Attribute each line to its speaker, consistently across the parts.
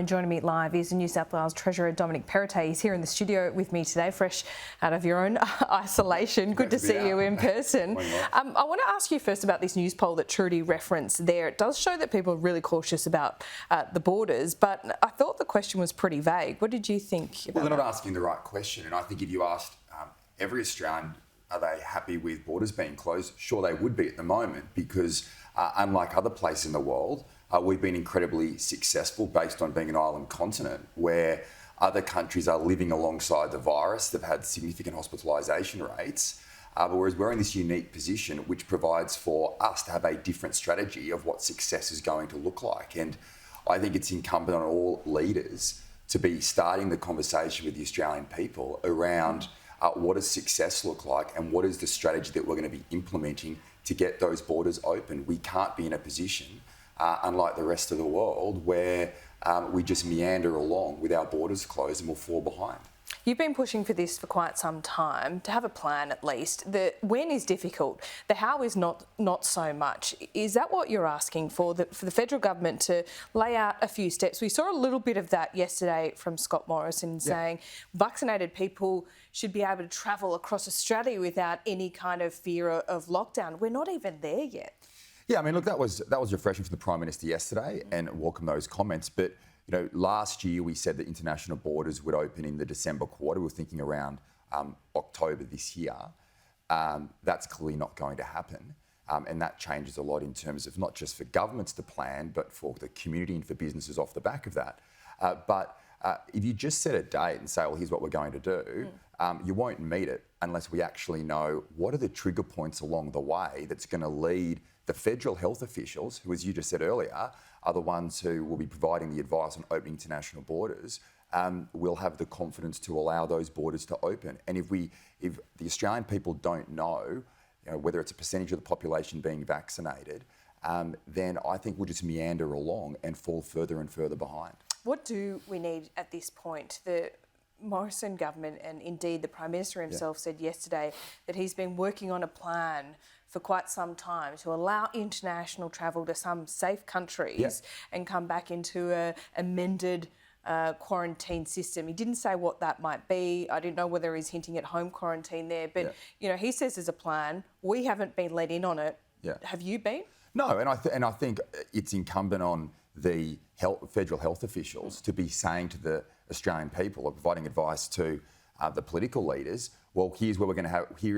Speaker 1: And joining me live is New South Wales Treasurer Dominic Perrottet. He's here in the studio with me today, fresh out of your own isolation. Good to see you in person. I want to ask you first about this news poll that Trudy referenced there. It does show that people are really cautious about the borders, but I thought the question was pretty vague. What did you think about
Speaker 2: Well, they're not asking the right question. And I think if you asked every Australian, are they happy with borders being closed? Sure, they would be at the moment because unlike other places in the world, we've been incredibly successful based on being an island continent where other countries are living alongside the virus. They've had significant hospitalisation rates, whereas we're in this unique position which provides for us to have a different strategy of what success is going to look like. And I think it's incumbent on all leaders to be starting the conversation with the Australian people around what does success look like and what is the strategy that we're going to be implementing to get those borders open. We can't be in a position unlike the rest of the world, where we just meander along with our borders closed and we'll fall behind.
Speaker 1: You've been pushing for this for quite some time, to have a plan at least. The when is difficult, the how is not so much. Is that what you're asking for the federal government to lay out a few steps? We saw a little bit of that yesterday from Scott Morrison saying vaccinated people should be able to travel across Australia without any kind of fear of lockdown. We're not even there yet.
Speaker 2: Yeah, I mean, look, that was refreshing from the Prime Minister yesterday, and welcome those comments. But you know, last year we said that international borders would open in the December quarter. We were thinking around October this year. That's clearly not going to happen, and that changes a lot in terms of not just for governments to plan, but for the community and for businesses off the back of that. But if you just set a date and say, well, here's what we're going to do, you won't meet it unless we actually know what are the trigger points along the way that's going to lead the federal health officials, who, as you just said earlier, are the ones who will be providing the advice on opening international borders, will have the confidence to allow those borders to open. And if the Australian people don't know, whether it's a percentage of the population being vaccinated, then I think we'll just meander along and fall further and further behind.
Speaker 1: What do we need at this point? The Morrison government, and indeed the Prime Minister himself, said yesterday that he's been working on a plan for quite some time to allow international travel to some safe countries and come back into a amended quarantine system. He didn't say what that might be. I didn't know whether he's hinting at home quarantine there, but he says there's a plan. We haven't been let in on it. Have you been?
Speaker 2: No, and I think it's incumbent on the federal health officials to be saying to the Australian people, or providing advice to the political leaders, well, here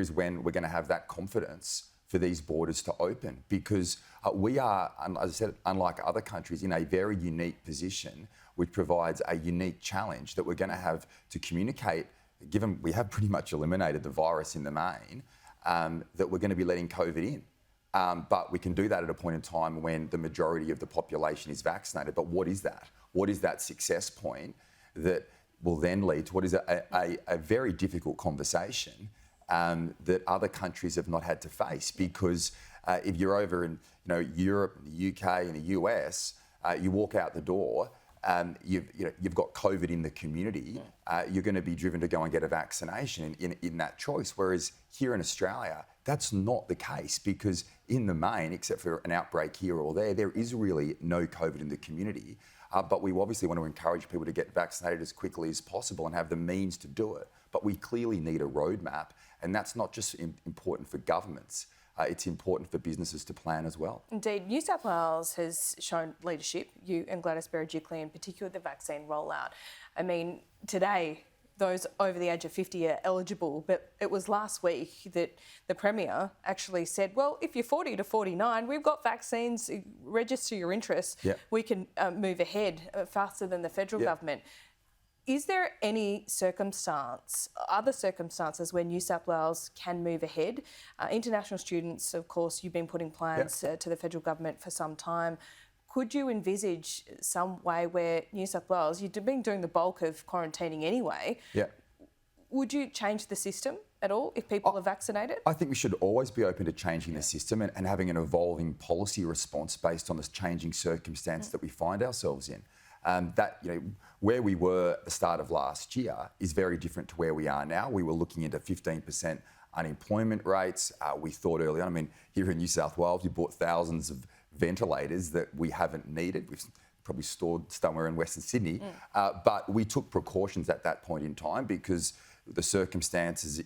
Speaker 2: is when we're going to have that confidence for these borders to open, because we are, as I said, unlike other countries, in a very unique position, which provides a unique challenge that we're going to have to communicate, given we have pretty much eliminated the virus in the main, that we're going to be letting COVID in. But we can do that at a point in time when the majority of the population is vaccinated. But what is that? What is that success point that will then lead to what is a very difficult conversation that other countries have not had to face? Because if you're over in Europe, the UK, and the US, you walk out the door, you've got COVID in the community. You're going to be driven to go and get a vaccination in that choice. Whereas here in Australia, that's not the case, because in the main, except for an outbreak here or there is really no COVID in the community. But we obviously want to encourage people to get vaccinated as quickly as possible and have the means to do it. But we clearly need a roadmap, and that's not just important for governments. It's important for businesses to plan as well.
Speaker 1: Indeed. New South Wales has shown leadership, you and Gladys Berejiklian in particular, the vaccine rollout. I mean, today, those over the age of 50 are eligible, but it was last week that the Premier actually said, well, if you're 40 to 49, we've got vaccines, register your interest, we can move ahead faster than the federal government. Is there any other circumstances where New South Wales can move ahead? International students, of course, you've been putting plans to the federal government for some time. Could you envisage some way where New South Wales, you've been doing the bulk of quarantining anyway, would you change the system at all if people are vaccinated? I
Speaker 2: think we should always be open to changing the system and having an evolving policy response based on this changing circumstance that we find ourselves in. Where we were at the start of last year is very different to where we are now. We were looking into 15% unemployment rates. We thought early on, here in New South Wales, we bought thousands of ventilators that we haven't needed. We've probably stored somewhere in Western Sydney. But we took precautions at that point in time because the circumstances,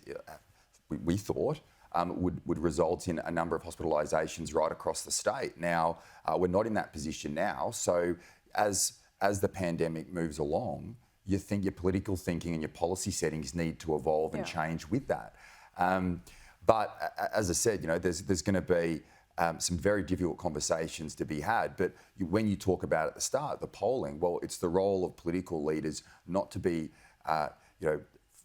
Speaker 2: we thought, would result in a number of hospitalisations right across the state. Now, we're not in that position now. So as the pandemic moves along, you think your political thinking and your policy settings need to evolve and change with that. But as I said, there's going to be some very difficult conversations to be had. But when you talk about at the start, the polling, well, it's the role of political leaders not to be,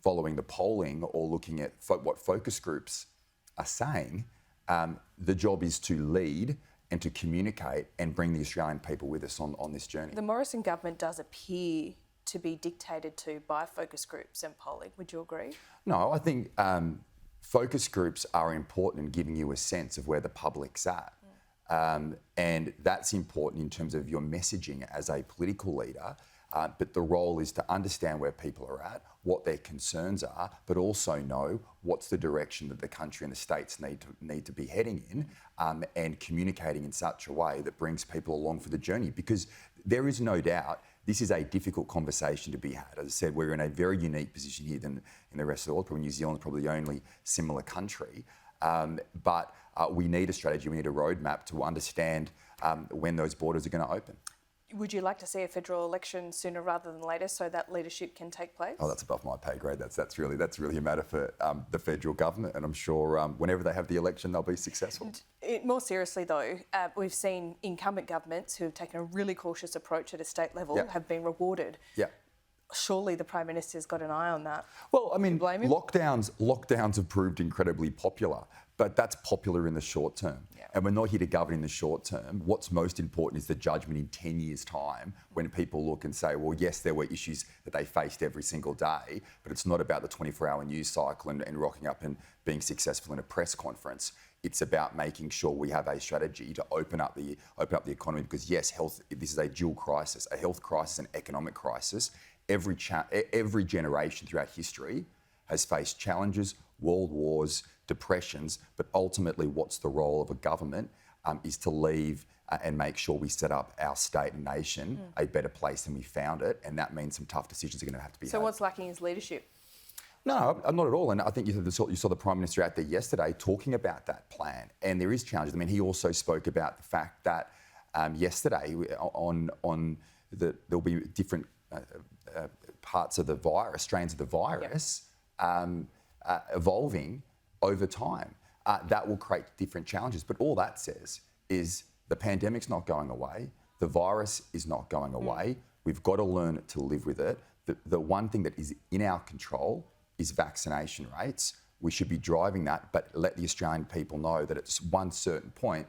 Speaker 2: following the polling or looking at what focus groups are saying. The job is to lead and to communicate and bring the Australian people with us on this journey.
Speaker 1: The Morrison government does appear to be dictated to by focus groups and polling. Would you agree?
Speaker 2: No, I think focus groups are important in giving you a sense of where the public's at. And that's important in terms of your messaging as a political leader. But the role is to understand where people are at, what their concerns are, but also know what's the direction that the country and the states need to be heading in, and communicating in such a way that brings people along for the journey. Because there is no doubt this is a difficult conversation to be had. As I said, we're in a very unique position here than in the rest of the world. Probably New Zealand's probably the only similar country. But we need a strategy, we need a roadmap to understand when those borders are going to open.
Speaker 1: Would you like to see a federal election sooner rather than later so that leadership can take place?
Speaker 2: Oh, that's above my pay grade. That's really a matter for the federal government, and I'm sure whenever they have the election, they'll be successful.
Speaker 1: More seriously, though, we've seen incumbent governments who have taken a really cautious approach at a state level have been rewarded.
Speaker 2: Yeah.
Speaker 1: Surely the Prime Minister's got an eye on that.
Speaker 2: Well, I mean,
Speaker 1: blame him?
Speaker 2: lockdowns have proved incredibly popular, but that's popular in the short term.
Speaker 1: Yeah.
Speaker 2: And we're not here to govern in the short term. What's most important is the judgment in 10 years' time when people look and say, well, yes, there were issues that they faced every single day, but it's not about the 24-hour news cycle and rocking up and being successful in a press conference. It's about making sure we have a strategy to open up the economy because, yes, this is a dual crisis, a health crisis and economic crisis. Every generation throughout history has faced challenges, world wars, depressions, but ultimately what's the role of a government is to leave and make sure we set up our state and nation a better place than we found it, and that means some tough decisions are going to have to be had.
Speaker 1: So what's lacking is leadership?
Speaker 2: No, not at all. And I think you saw the Prime Minister out there yesterday talking about that plan, and there is challenges. I mean, he also spoke about the fact that yesterday there'll be different parts of the virus, strains of the virus, evolving over time. That will create different challenges. But all that says is the pandemic's not going away. The virus is not going away. We've got to learn to live with it. The one thing that is in our control is vaccination rates. We should be driving that, but let the Australian people know that at one certain point,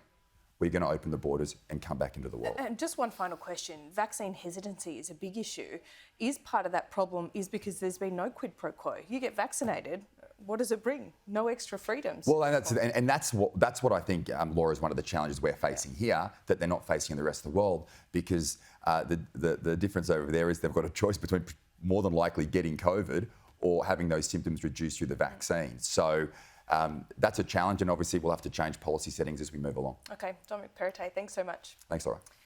Speaker 2: we're going to open the borders and come back into the world.
Speaker 1: And just one final question. Vaccine hesitancy is a big issue. Is part of that problem is because there's been no quid pro quo? You get vaccinated, what does it bring? No extra freedons.
Speaker 2: Well, and that's what I think, Laura, is one of the challenges we're facing here that they're not facing in the rest of the world, because the difference over there is they've got a choice between more than likely getting COVID or having those symptoms reduced through the vaccine. So that's a challenge, and obviously we'll have to change policy settings as we move along.
Speaker 1: Okay, Dominic Perrottet, thanks so much.
Speaker 2: Thanks, Laura.